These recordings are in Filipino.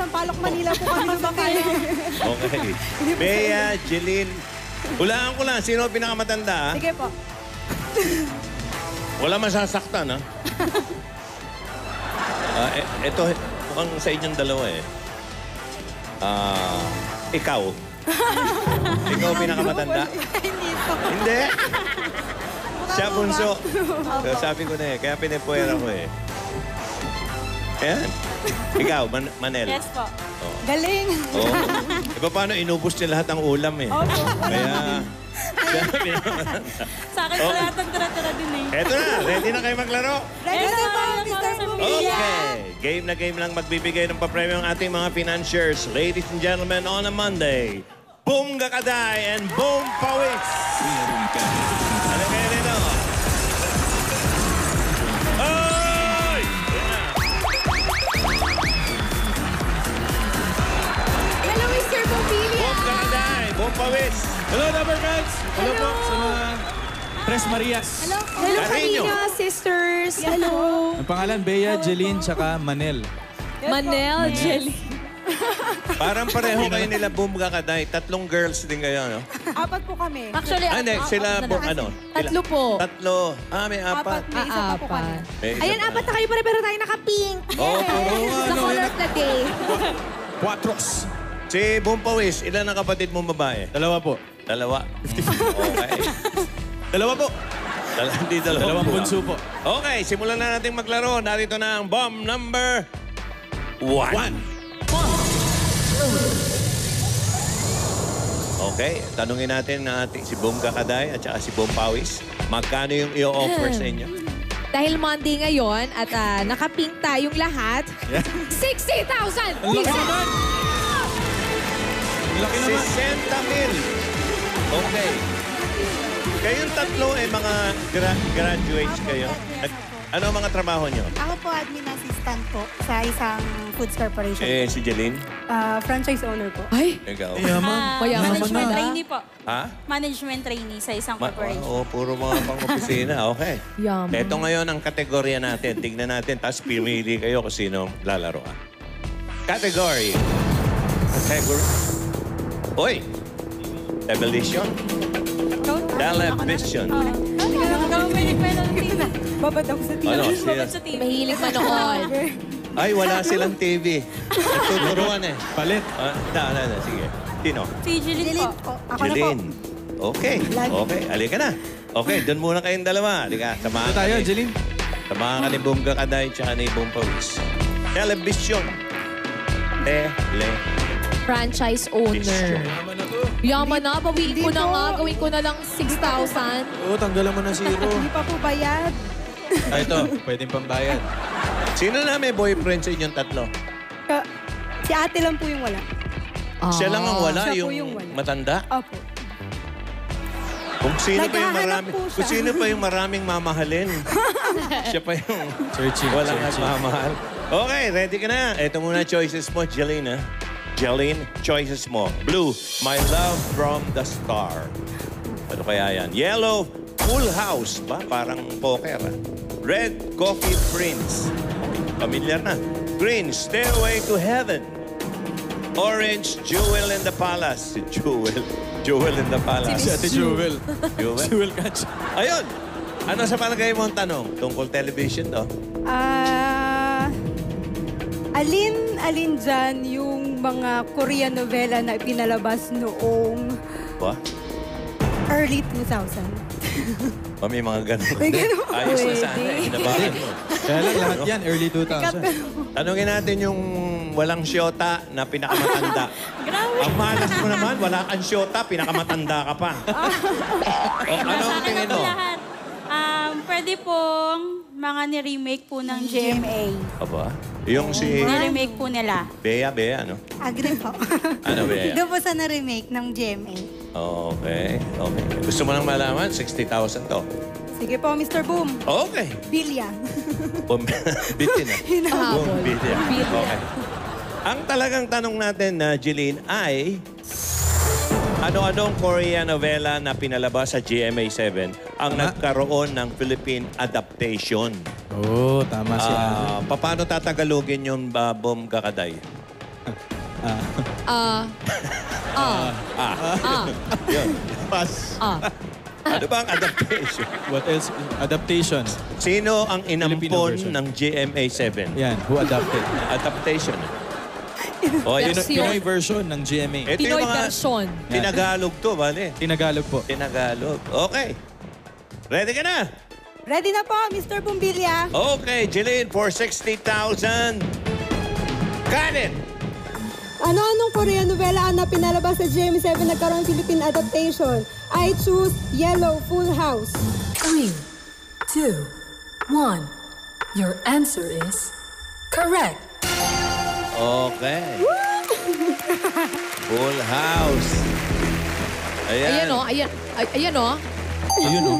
Sampaloc, Manila po kami lumaki. Okay. Bea, Jeline. Hulaan ko lang, sino ang pinakamatanda? Sige po. Wala masasaktan, ha? Ito, mukhang sa inyong dalawa eh. Ikaw. Ikaw pinakamatanda? Hindi po. Hindi. Siya bunso. So, sabi ko na eh, kaya pinipuwera ko eh. Ayan. Ikaw, Manel. Yes po. Oh. Galing. Oh. Iba paano, inubos niya lahat ng ulam eh. Opo. Kaya... Sa akin, Oh. lahat ng tira-tira din eh. Eto na, ready na kayo maglaro? Ready na po, Mr. Bumilla. Okay. Game na lang magbibigay ng papremyo ang ating mga financiers. Ladies and gentlemen, on a Monday, Boom Gakaday and Boom Pawis. Ano kayo nito? Oy! Hello, Mr. Bumilla. Boom Gakaday, Boom Pawis. Hello, Lovercats! Hello po sa mga Tres Marias. Hello, Carino. Carino, sisters. Hello. Ang pangalan, Bea, Jeline, tsaka Manel. Manel, Jelly. Parang pareho kayo nila Boom Gakaday. Tatlong girls din kayo, no? Apat po kami. Actually, Hindi, sila, ano? Tatlo po. Tatlo. May apat. May isa pa po kami. May isa Ayan, pa. apat na kayo pare-pero tayo naka-pink. Oh, puro Sa color of the day. Quatros. Si Boom Pawis, ilan ang kapatid mong babae? Dalawa po. Dalawa. Okay. Dalawa po. Hindi dalawa. Dalawang bunso po. Okay, simulan na natin maglaro. Narito na ang bomb number 1. Okay, tanungin natin na si Boom Gakaday at saka si Boom Pawis. Magkano yung i-offer sa inyo? Dahil Monday ngayon at naka-pink tayong lahat, 60,000! Ang laki naman! Ang laki naman! 60,000. Okay. Kayong tatlo ay mga graduates kayo. Ano ang mga trabaho nyo? Ako po, admin assistant po sa isang foods corporation. Si Jeline? Franchise owner po. Ay, Ikaw? Yaman. Mayaman management na. trainee po. Ha? Management trainee sa isang corporation. Puro mga pang-opisina. Okay. Yaman. Ito ngayon ang kategorya natin. Tignan natin, tapos pimili kayo kung sino lalaroan. Category. Category. Oy! Television. Television. Babad ako sa TV. Ano? Babad sa TV. Mahilig manood. Ay, wala silang TV. Nagtuturuan eh. Palit. Sige. Sino? Si Jeline Jeline po. po. Ako na po. Jeline. Okay. Okay. Halika na. Okay, doon muna kayong dalawa. Halika. Samahan Ito tayo, ka ni- Jeline. Samahan ka ni Boom Gakaday tsaka ni Boom Pawis. Television. Franchise owner. Yaman na to. Yaman na, bawiin ko Hindi na po. nga. Gawin ko na lang 6,000. Oo, tanggalan mo na zero. Hindi pa po bayad. Ito, pwedeng pambayad. Sino na may boyfriend sa inyong tatlo? Si ate lang po yung wala. Siya lang ang wala, Siya po yung yung wala. matanda. Opo. Kung sino pa yung Naghahanap maraming, po siya. kung sino pa yung maraming mamahalin. Siya pa yung Searching. walang searching. nagmamahal. Okay, ready ka na. Ito muna choices mo, Jeline. Jeline, choices mo. Blue, My Love from the Star. Ano kaya yan? Yellow, Full House. Ba? Parang poker. Red, Coffee Prince. Familiar na. Green, Stairway to Heaven. Orange, Jewel in the Palace. Si Jewel. Jewel in the Palace. Si Ate Jewel. Jewel? Jewel Catch. Ayun! Ano sa palagay mo ang tanong? Tungkol television, no? Alin dyan yung mga Korean novela na pinalabas noong Ba? early 2000? May mga ganun. May ganun. Ayos na sana. Inabahan mo. Kaya lang, lahat yan, early 2000. Tanungin natin yung walang syota na pinakamatanda. Grabe. Ang malas mo naman, wala kang syota, pinakamatanda ka pa. Ano Sa ang akin tingin na po mo? lahat. Pwede pong mga ni-remake po ng GMA. Aba? Yung si Ni-remake po nila. Bea, ano? Agree po. Ano, Bea? Doon po sa na-remake ng GMA. Okay. Gusto mo nang malaman? 60,000 to. Sige po, Mr. Boom. Okay. Bilya. Bitin na. Pahabol. Bilya. Okay. Ang talagang tanong natin na Jeline ay ano-anong Korean novela na pinalabas sa GMA7 ang nagkaroon ng Philippine adaptation? Oo, tama siya. Paano tatagalogin yung Boom Gakaday? Yun. Pass. Ano ba ang adaptation? What else? Adaptation. Sino ang Filipino inampon version. ng GMA7? Yan, who adapted? Adaptation. O, yun, Version. Pinoy version ng GMA. ito yung Pinoy mga version. Tinagalog to, bale. Tinagalog po. Tinagalog. Okay. Ready ka na? Ready na po, Mr. Bumbilya. Okay, Jeline, for 60,000. Got it! Ano-anong Korean novela ang pinalabas sa GMA7 nagkaroon Philippine adaptation? I choose Yellow Full House. 3, 2, 1. Your answer is correct. Okay. Full house. Ayan Ayan. o, ayan o. Ayun o.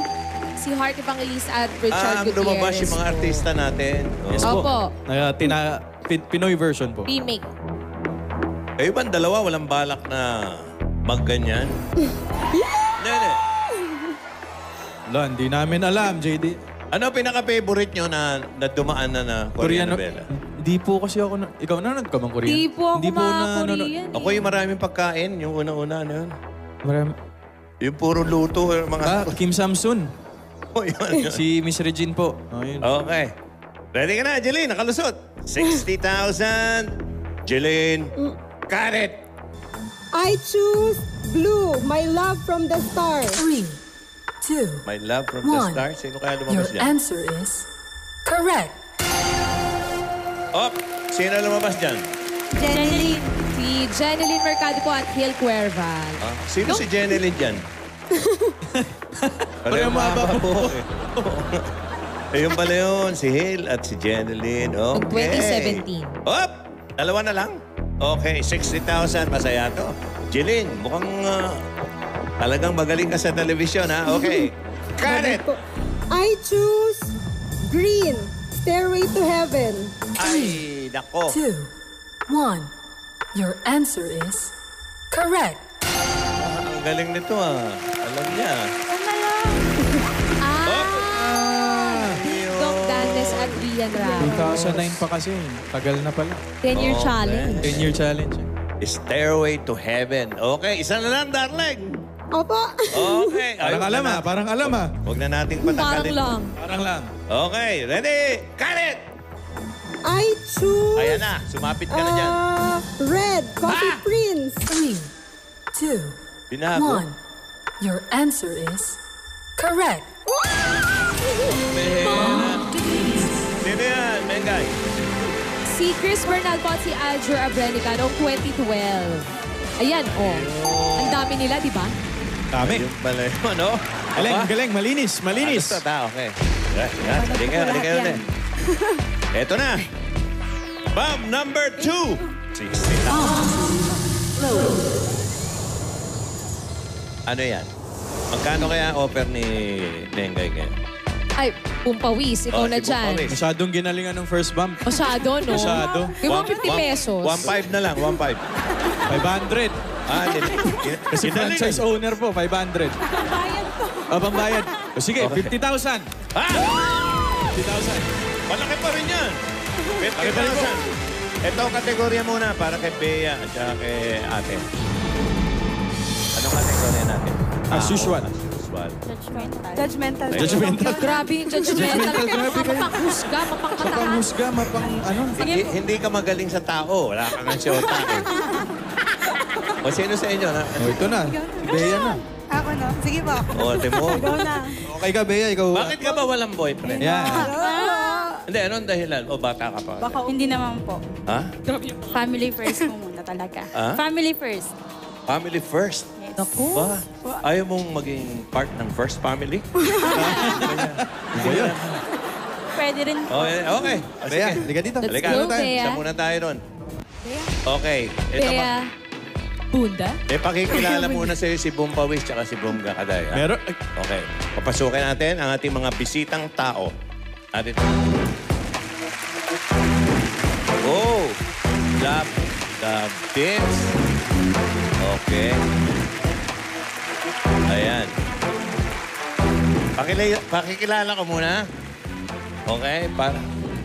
Si Heart Evangelista at Richard Gutierrez. Lumabas yung mga artista natin. Yes Oh. Opo. po. Pinoy version po. Remake. Kayo ba dalawa walang balak na magganyan? Hindi. Wala, hindi namin alam, JD. Ano ang pinaka-favorite nyo na dumaan na Korean novela? Hindi po kasi ako na... Ikaw nanonood ka bang Korean? Di po ako Hindi po mga nanonood. Korean. Ako yung maraming pagkain, yung unang-una na yun. Marami. Yung puro luto, mga... Kim Samsun. Oh, yun. Si Miss Regine po. Oh, yun. Okay. Ready ka na, Jeline? Nakalusot. 60,000. Jeline, got it. I choose Blue, My Love from the Star. 3, 2, My love from the One. stars. Sino kaya your lumabas dyan? answer is correct. Oh, sino lumabas dyan? Jeneline. Si Jeneline Mercado po at Hil Cuerval. Ah, sino si Jeneline dyan? Pareho mahaba po. Ayun pala yun, si Hale at si Jeneline. Noong Okay. 2017. Op! Dalawa na lang. Okay, 60,000. Masaya to. Jeline, mukhang talagang magaling ka sa television, ha? Okay. Got it! I choose Green, Stairway to Heaven. Ay, nako. 2, 1. Your answer is correct. Ang galing nito, Alam niya. Doc Dantes at Rian Ramos. 2009 pa kasi. Tagal na pala. 10-year Okay. challenge. 10-year challenge. Stairway to Heaven. Okay, isa na lang, darling. Opo. Okay. Parang alam parang alam Huwag na nating Parang patagalin. lang. Parang lang. Okay, ready? Got it! I choose Ayan na, sumapit ka na dyan. Red, Coffee Prince. 3, 2, Binago. 1. Your answer is correct. Sino yan, Mengay? Si Chris Bernal po at si Alger Abrenica noong 2012. Ayan, oh. Ang dami nila, di ba? Dami. Yung pala yun, ano? Galing, Aba? galing. Malinis, malinis. Ano to? Okay. Yan, halika ulit. Eto na. Bomb number 2. 60,000. Ano yan? Magkano kaya offer ni Mengay ngayon? Ay, Pumpawis, ikaw Oh, na si dyan. Pumpawis. Masyadong ginalingan ng first bump. Masyado, no? Masyado. Yung mga 50 pesos. 1.5 na lang, 1.5. 500. Kasi franchise owner po, 500. Bayad po. Pambayad. O sige, Okay. 50,000. Ah! 50,000. Malaki pa rin yan. Malaki pa rin po. 50,000. Ito ang kategorya muna para kay Bea at saka kay ate. Anong kategorya natin? As usual. As usual. Judgmental. Judgmental. Grabe yung judgmental. Grabe kayo. Mapanghusga, mapangkataas. Mapanghusga, ano. Hindi ka magaling sa tao. Wala kang siyota eh. O sino sa inyo? O ito na. Bea na. Ako no? Sige po. O, Timo. Go na. Okay ka, Bea. Ikaw. Bakit ka ba walang boyfriend? Yan. Hindi, anong dahilan? O bata ka pa? Hindi naman po. Ha? Family first po muna talaga. Ah? Family first. Family first. Naku. Ba? Ayaw mong maging part ng first family? Iba yun. Pwede rin po. Okay. Okay. O, Bea, sige. liga dito. Let's Halika. go, Bea. Isa muna tayo ron. Okay. Ito pa. Bea. Bunda. Pakikilala muna sa'yo si Bumpawis tsaka si Bumga Kaday. ha? Meron. Okay. Papasukin natin ang ating mga bisitang tao. At ito. Oh! Love the bits. Okay. Ayan. Pakikilala ko muna. Okay?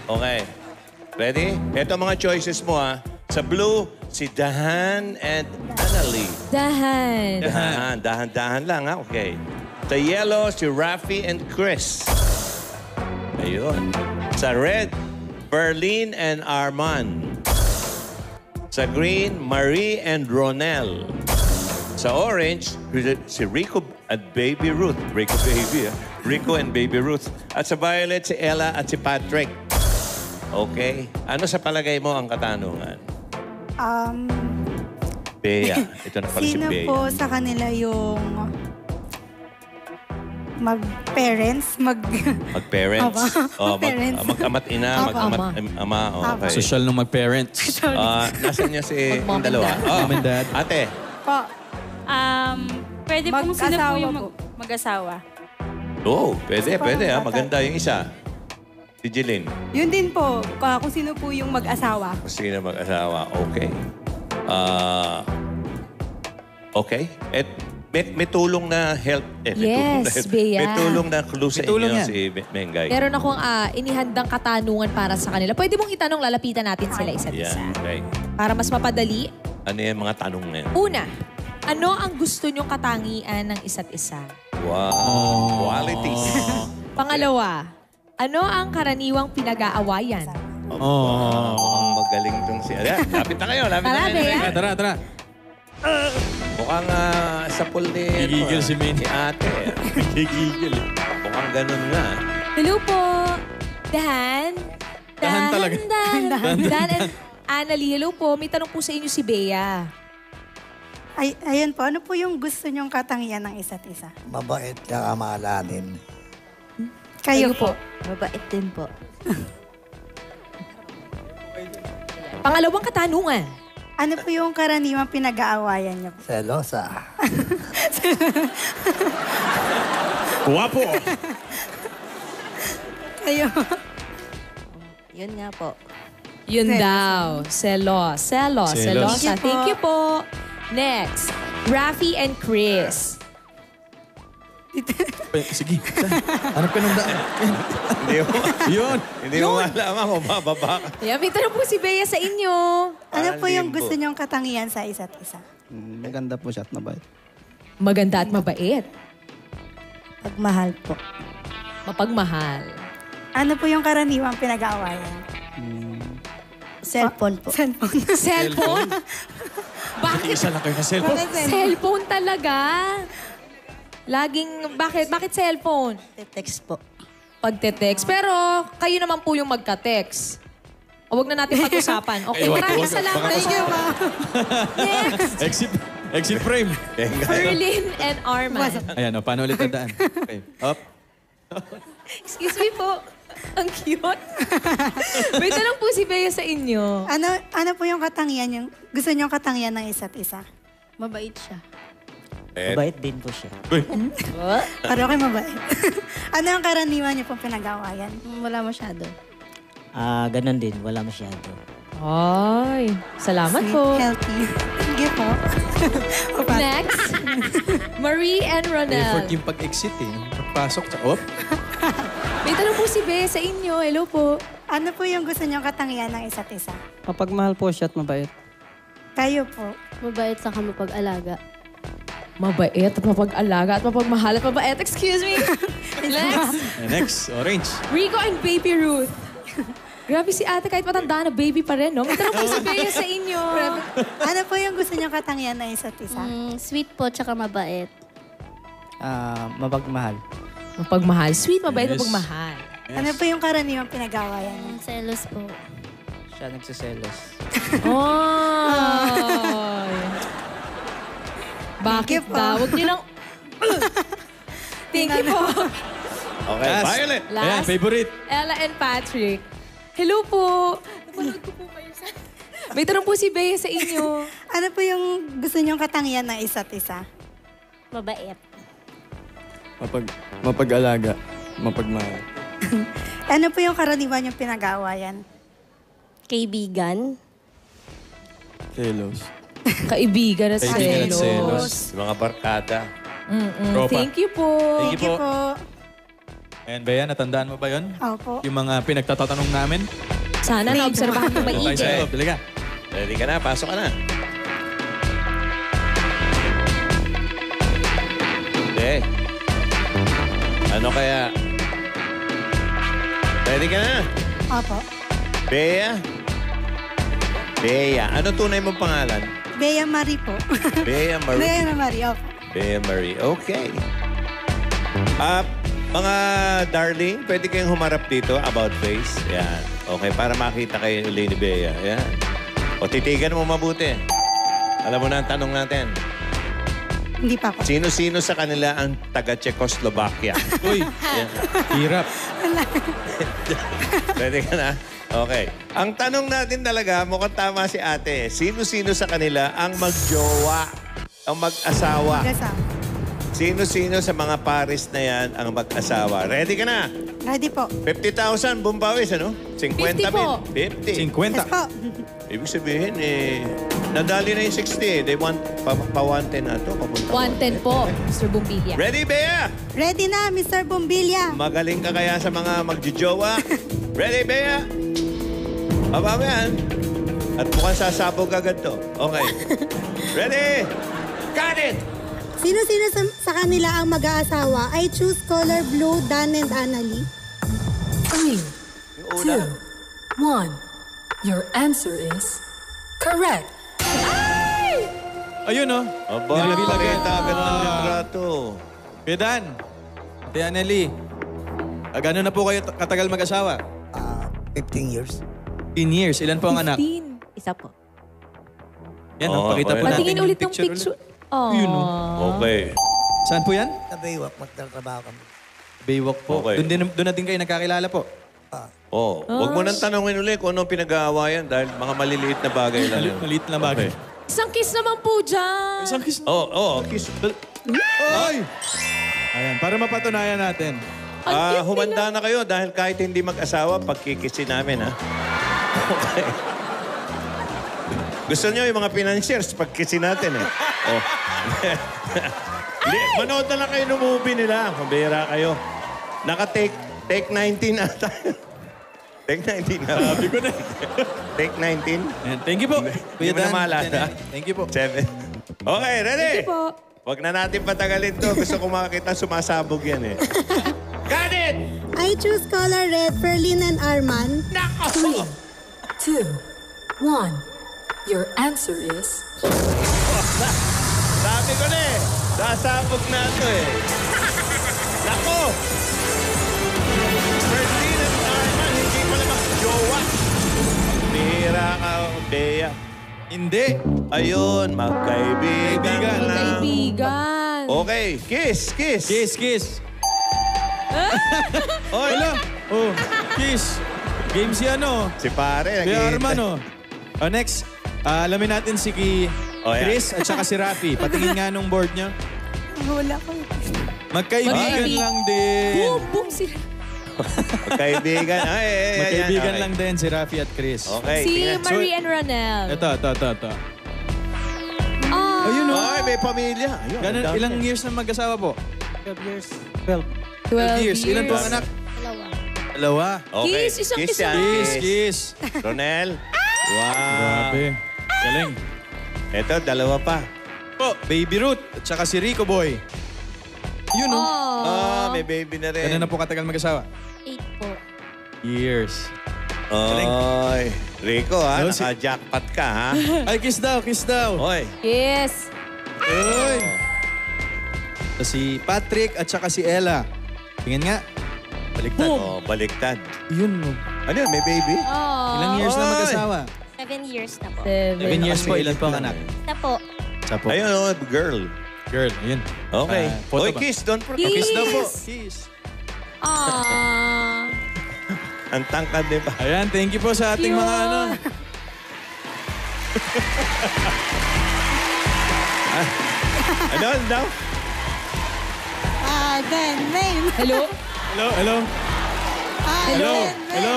Okay. Ready? Ito ang mga choices mo, ha. Sa blue, si Dahan and Annalie. Dahan. Dahan lang, ha? Okay. Sa yellow, si Rafi and Chris. Ayun. Sa red, Berlin and Arman. Sa green, Marie and Ronel. Sa orange, si Rico at Baby Ruth. Rico and Baby Ruth. At sa violet, si Ella at si Patrick. Okay. Ano sa palagay mo ang katanungan? Bea. Ito na pala si Sino Bea. po sa kanila yung mag-parents? Mag-parents. Opo. Mag-parents. Mag-ama't ina, Opo. mag-ama't ama. Okay. Social nung mag-parents. Nasaan niya si Mag-mom yung and dalawa? dad. Mom and dad. Ate. Po. Pwede pong sino po Mag-asawa yung po. mag-asawa. Pwede. Maganda yung isa. Si Jeline. Yun din po, kung sino po yung mag-asawa. Kung sino mag-asawa. Okay. Okay. At may tulong na help. Yes, Bea. May tulong na clue sa May tulong inyo yan. si Mengay. Meron akong inihandang katanungan para sa kanila. Pwede mong itanong, lalapitan natin sila isa't isa. Yan. Okay. Para mas mapadali. Ano yung mga tanong na yan? Una, ano ang gusto nyong katangian ng isa't isa? Wow. Qualities. Pangalawa, ano ang karaniwang pinag-aawayan? Mukhang magaling tong si... Lapit na kayo. Tara, Bea. Tara. Mukhang sapul ni... Gigigil si Min. Ni ate. Gigigil. Mukhang ganun nga. Hello po. Dahan. Dahan talaga. Dan and Annalie, hello po. May tanong po sa inyo si Bea. Ayun po, ano po yung gusto nyong katangian ng isa't isa? Mabait ka maalanin. Kayo po. Mabait din po. Pangalawang katanungan. Ano po yung karaniwang pinag-aawayan niyo? Selosa. Guwapo. Kayo. Yun nga po. Yun daw. Selosa. Thank you po. Thank you po. Next, Rafi and Chris. Sige. Hanap ka ng daan. Hindi mo, Yun. hindi mo malaman kung bababa ka. Yeah, may tanong po si Bea sa inyo. Ano po yung limbo. gusto nyong katangian sa isa't isa? Maganda po siya at mabait. Maganda at mabait. Pagmahal po. Mapagmahal. Ano po yung karaniwang pinag-aawayan? Cellphone po. Cellphone. Cellphone? Bakit? Isa lang kayo na cellphone. Cellphone talaga? Bakit cellphone? Text po. Pagte-text. Pero kayo naman po yung magka-text. O, wag na natin pag-usapan. Okay, maraming salamat. Thank you, ma'am. Next, Exit frame. Erlyn and Arman. Ayan, paano ulit ang daan? Okay. Up. Excuse me po. Ang cute. May tanong po si Bea sa inyo. Ano po yung katangian yung gusto nyong katangian ng isa't isa? Mabait siya. Mabait din po siya. Pareho kayo mabait. Ano ang karaniwan niyo pong pinag-aawayan? Wala masyado. Ganon din. Wala masyado. Ay, salamat Sweet, po. healthy. Sige po. Next, Marie and Ronel. Effort yung pag-exit eh. Pagpasok sa... Op. May tanong po si Bea sa inyo. Hello po. Ano po yung gusto nyong katangian ng isa't isa? Mapagmahal po siya at mabait. Kayo po. Mabait sa mapag-alaga. Mabait at mapag-alaga at mapagmahal at mabait. Excuse me. Next, Next, orange. Rico and Baby Ruth. Grabe si ate, kahit matanda na baby pa rin, no? May tanong po si Bea sa inyo. Ano po yung gusto nyong katangian ng isa't isa? Sweet po, tsaka mabait. Mapagmahal. Mapagmahal. Sweet, mabait, Yes. mapagmahal. Ano po yung karaniwang pinag-aawayan niyo? Selos po. Siya nagsiselos. Oh. Bakit Thank you po. daw? Huwag niyo lang... Thank you po. Okay, Last. Violet. Ayan, Last, favorite. Ella and Patrick. Hello po. Napanood ko po kayo sa... May tanong po si Bea sa inyo. Ano po yung gusto nyong katangian ng isa't isa? Mabait. Mapag-alaga. Mapagmahal. Ano po yung karaniwan yung pinag-aawayan? Kaibigan. Selos. Kaibigan at Kaibigan at selos. selos. Mga barkada. Tropa. Thank you po. Thank you po. Ayan, Bea, natandaan mo ba yun? Opo. Yung mga pinagtatatanong namin? Sana naobserbahan mo Tayo maigi. sa loob, talaga. Ready ka na? Pasok ka na. Okay. Ano kaya? Ready ka na? Opo. Bea? Bea. Ano tunay mong pangalan? Bea Marie po. Bea Marie. Bea Marie, opo. Bea Marie. Okay. Mga darling, pwede kayong humarap dito, about face. Yan. Okay, para makita kayo uli ni Bea. Yan. O titigan mo mabuti. Alam mo na ang tanong natin. Hindi pa po. Sino-sino sa kanila ang taga-Czechoslovakia? Uy, hirap. Pwede ka na? Okay. Ang tanong natin talaga, mukhang tama si ate. Sino-sino sa kanila ang magjowa, ang mag-asawa? Gasam. Sino-sino sa mga pares na yan ang mag-asawa? Ready ka na? Ready po. 50,000, bumbawis, ano? 50 po. 50. 50. Yes po. Ibig sabihin, nadali na yung 60. They want pa-110 na ito. 110 po, Mr. Bumbilya. Ready, Bea? Ready na, Mr. Bumbilya. Magaling ka kaya sa mga magjojowa? Ready, Bea? Aba yan. At mukhang sasabog agad to. Okay. Ready? Got it! Sino-sino sa kanila ang mag-aasawa? I choose color blue, Dan and Annalie. 3, Yung una. 2, 1. Your answer is correct. Ayun, oh. Aba, Nilabilagan. pakita agad ng litrato. Kuya Dan, Ate Anneli, gano'n na po kayo katagal mag-asawa? 15 years. 10 years. Ilan po ang anak? 15. Isa po. Yan, oh, pakita okay. po natin Patingin yung ulit ng picture. Oh. Yun, oh. Okay. Saan po yan? Sa Baywalk, magtatrabaho kami. Baywalk po. Okay. Doon na din kayo nagkakilala po. Huwag mo nang tanongin ulit kung anong pinag-aawayan dahil mga maliliit na bagay lang yun. Maliit na bagay. Isang kiss naman po dyan. Isang kiss. Kiss. Ay! Ayan, para mapatunayan natin. Humanda na kayo dahil kahit hindi mag-asawa, pagkikisin namin, ha? Okay. Gusto niyo yung mga financiers, pagkisin natin, eh. Oh. Hindi, manood na lang kayo ng movie nila. Mabira kayo. Take 19 ata. Take 19 na. Sabi ko na. Take 19. Ayan, thank you po. Hindi mo na maalala. Thank you po. 7. Okay, ready? Thank you po. Huwag na natin patagalin to. Gusto ko makakita sumasabog yan, eh. Got it! I choose color red, Ferlin and Arman. 3, 2, 1. Your answer is Sabi ko na eh. Sasabog na ito eh. Nako! Ferdinand Arman, hindi pala mag-jowa. Bihira ka, Bea. Hindi. Ayun, magkaibigan Kaibigan. lang. Kaibigan. Okay, kiss. Kiss, kiss. Oy, Oh, kiss. Game si ano? si pare. Kuya naghihintay. Arman, oh. Oh, next. Alamin natin si Oh, yeah. Chris at saka si Rafi. Patingin nga nung board niyo. Wala ko. Magkaibigan Magkaibigan. lang din. Boom, boom sila. Magkaibigan. Magkaibigan Okay. lang din si Rafi at Chris. Okay, Si tingnan. Marie and Ronel. Ito. Oh. Ayun, oh. Ay, may pamilya. Ayun, Ganun, ang dami. ilang years na mag-asawa po? 12 years. 12. 12 years. Ilan po ang anak? Dalawa. Okay. Kiss, isang kiss yan. Kiss, kiss. Ronel. Wow. Grabe. Galing. Ito, dalawa pa. Po, Baby Ruth at saka si Rico Boy. Yun, oh. May baby na rin. Ganun na po katagal mag-asawa? 8 po. Years. Oy, Rico, ha? Hello, si- Naka-jackpot ka, ha? Ay, kiss daw, kiss daw. Oy. Yes. Uy. Si Patrick at saka si Ella. Tingin nga. Baliktad. Oh, baliktad. Yun, oh. Ano yun, may baby? Oh. Ilang years na Oy. mag-asawa? 7 years na po. 7 years po. Ilan po ang anak? Na po. Isa po. Ayun, oh, girl. Girl, ayun. Okay. Photo Oy, ba? kiss. Don't forget. Kiss daw po. Kiss. Kiss. Aww. Ang tangkad, di ba? Ayan, thank you po sa ating Cute. mga ano. Ano daw? Then, main. Hello? Hello, hello. Hello, hello.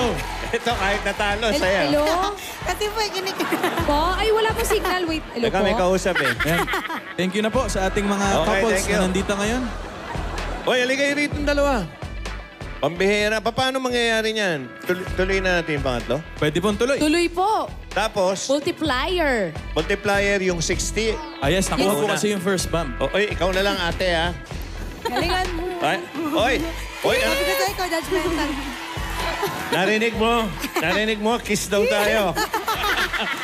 Ito, kahit natalo, saya. Hello? Kasi po, kinikilig. Po? Ay, wala po signal. Wait. Hello Teka, po? may kausap eh. Ayan. Thank you na po sa ating mga Okay, couples thank you. na nandito ngayon. Oy, aligay rito yung dalawa. Pambihira. Paano mangyayari niyan? Tuloy na natin yung pangatlo? Pwede pong tuloy. Tuloy po. Tapos, Multiplier. multiplier yung 60. Ah, yes. Nakuha ko Una. kasi yung first bump. Oy, ikaw na lang ate, ha? Galingan mo. Ay, oy, Sabi ko sa'yo, ikaw judgmental. narinig mo, kiss daw tayo.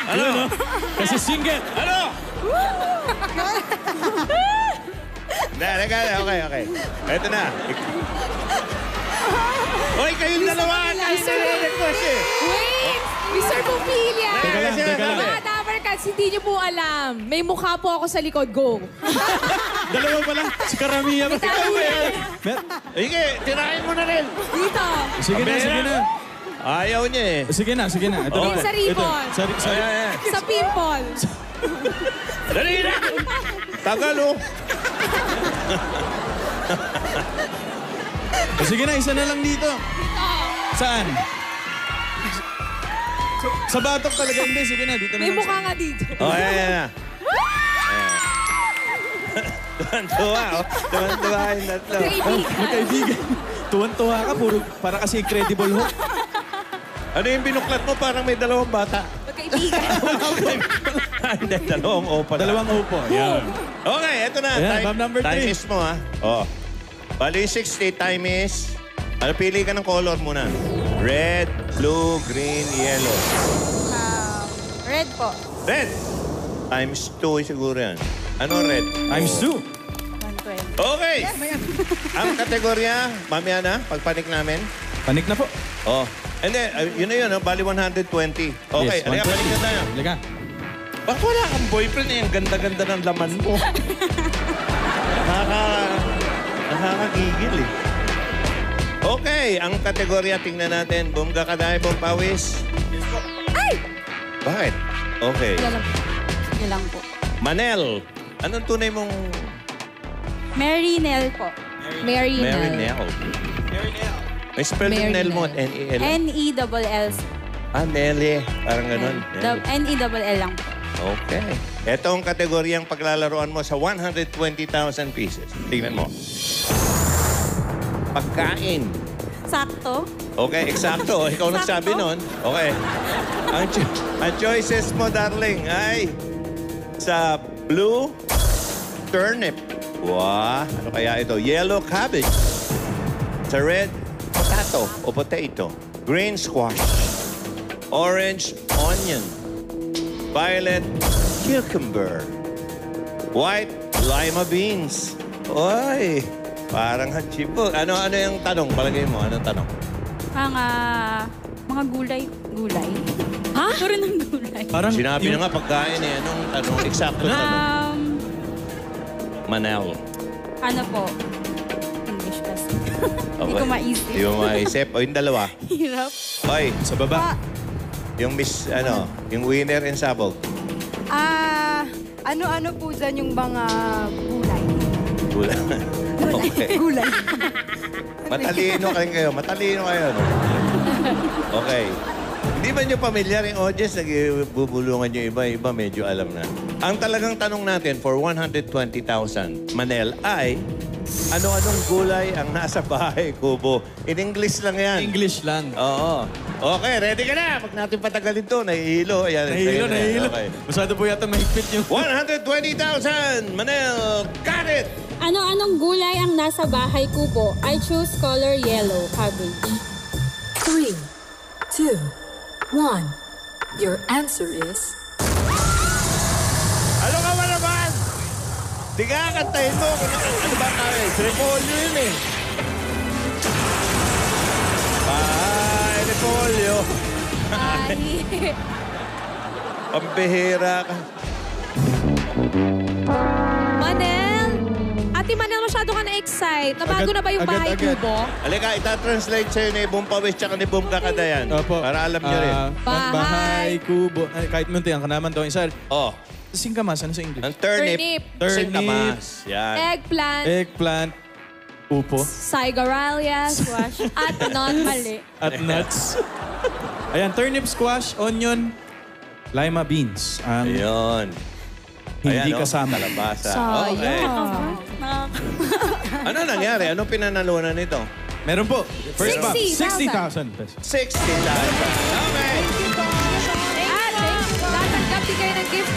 Ano? Kasi single. Ano? Okay. Ito na. Oy, kayong dalawa. Kayo narinig ko siya. Wait! Mr. Pumilya! Teka lang. Mga Dabarcats, hindi niyo po alam. May mukha po ako sa likod. Go! Dalawa pala. Si Karamihan. Sige, tirahin mo na rin. Dito! Sige na. Ayaw niya eh. Sige na. Ito Okay. na. Sa ribbon. Ito. Ayan. Sa pimple. Dali na! Tagal, oh. Sige na, isa na lang dito. Saan? Sa batok talaga. Hindi, sige na. Dito na May lang. mukha nga dito. Oh, ayan na. Tuwan-tuwa, oh. Tuwan-tuwa yung tatlo. Magkaibigan. Tuwan-tuwa ka. Puro, para kasi Incredible Hulk. Ano yung binuklat mo? Parang may dalawang bata. Magkaibigan. Hindi, dalawang opa na. Dalawang upo. Yan. Okay, eto na. Ayan, ma'am, number time 3. is mo, ha? Oh. Bali, 60. Time is... Ano, pili ka ng color muna. Red, blue, green, yellow. Red po. Red! Times 2 siguro yan. Ano red? Times 2. 120. Okay! Ang kategorya, mamaya na, pagpanik namin. Panik na po. Oh. And then, yun na yun, oh, bali 120. Okay, Yes, halika, 120. balik na tayo. Halika. Bakit wala kang boyfriend eh? Ang ganda-ganda ng laman mo. Nakakagigil eh. Okay, ang kategorya, tingnan natin. Bumga ka dahil, bumpawis. Ay! Bakit? Okay. Sige lang po. Manel. Anong tunay mong... Mary Nell po. Mary Mary Nell. Nell. May spell yung Mary Nell mo at Nell. N-E-L. N-E-L-L. Ah, Nelly. Parang ganun. Nelly. N-E-L-L lang po. Okay. Ito ang kategoryang paglalaroan mo sa 120,000 pieces. Tingnan mo. Pagkain. Sakto. Okay, eksakto. Ikaw nagsabi nun. Okay. Ang choices mo, darling, ay sa blue, turnip. Wow. Ano kaya ito? Yellow cabbage. Sa red, potato. Green squash. Orange onion. Violet cucumber. White lima beans. Oy, parang hachibo. Ano yung tanong? Palagay mo, anong tanong? Mga gulay. Gulay? Ha? Puro ng gulay. Parang Sinabi na nga pagkain eh. Anong tanong? Eksakto tanong. Manel. Ano po? English kasi. Hindi Okay. ko maisip. Hindi mo maisip. O yung dalawa. Hirap. Oy, sa baba. yung miss, yung winner and sabog. Ano-ano po dyan yung mga gulay? Gula. Okay. Gulay. Matalino kayo. No? Okay. Hindi ba nyo pamilyar yung audience? Nagbubulungan yung iba medyo alam na. Ang talagang tanong natin for 120,000, Manel, ay ano-anong gulay ang nasa bahay, Kubo? In English lang yan. English lang. Oo. Okay, ready ka na. Pag natin patagalin to, nahihilo. Ayan, Nahihilo. Okay. Masyado po yata mahigpit yung... 120,000! Manel, got it! Ano-anong gulay ang nasa bahay ko po? I choose color yellow, cabbage. 3, 2, 1. Your answer is Ano ka ba naman? Di ka kantahin mo. Ano ba tayo? Repolyo yun eh. Ay, repolyo. Ay. Pambihira ka. Manel! Ate Manel, masyado ka na-excite. Nabago na ba yung bahay agad. kubo? Halika, ita-translate sa'yo ni Bum Pawis tsaka ni Bum Kakadayan. Opo. Para alam nyo rin. Bahay. Kubo. Ay, kahit munti, ang kanaman daw. Isa, Oh, singkamas, ano sa English? ang turnip. Turnip. Singkamas. Yan. Eggplant. Eggplant. Upo. Sigaralia. Squash. At non-mali. At nuts. Ayan, turnip, squash, onion, lima beans. Ayun. Hindi Ayan, kasama. Kalabasa. Sayang. Okay. Ano nangyari? Anong pinanalunan nito? Meron po. First box, 60,000. 60,000 pesos. 60,000. Okay. Thank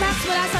facts mula sa